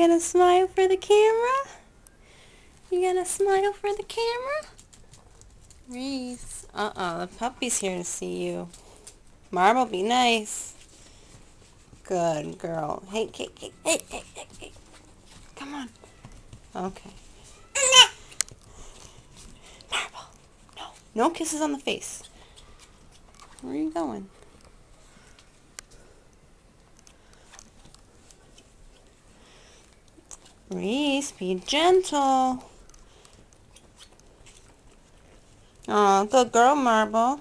gonna smile for the camera? You gonna smile for the camera? Reese. The puppy's here to see you. Marble, be nice. Good girl. Hey. Come on. Okay. Marble. No. No kisses on the face. Where are you going? Reese, be gentle. Oh, good girl, Marble.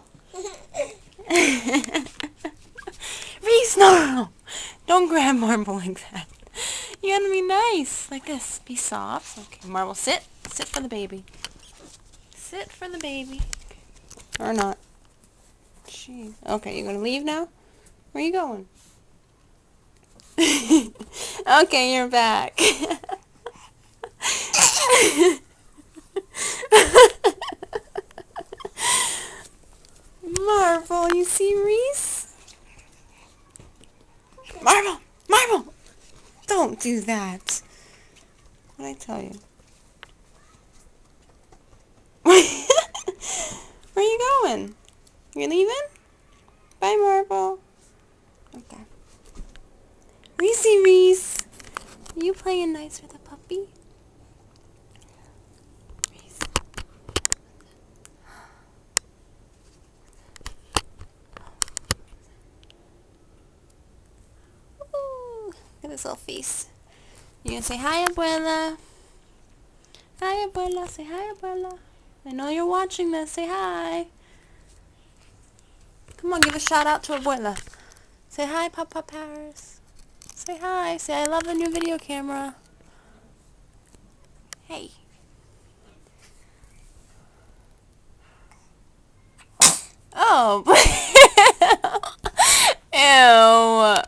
Reese, no. Don't grab Marble like that. You gotta be nice. Like this. Be soft. Okay, Marble, sit. Sit for the baby. Sit for the baby. Okay. Or not. Jeez. Okay, you gonna leave now? Where are you going? Okay, you're back. Marble, you see Reese? Marble! Marble! Don't do that. What'd I tell you? Where are you going? You're leaving? Bye, Marble. Okay. Reese. Are you playing nice with the puppy? Reese. Ooh, look at his little face. You gonna say hi, Abuela? Hi, Abuela. Say hi, Abuela. I know you're watching this. Say hi. Come on, give a shout out to Abuela. Say hi, Pop Pop Harris. Say hi. Say I love the new video camera. Hey. Oh.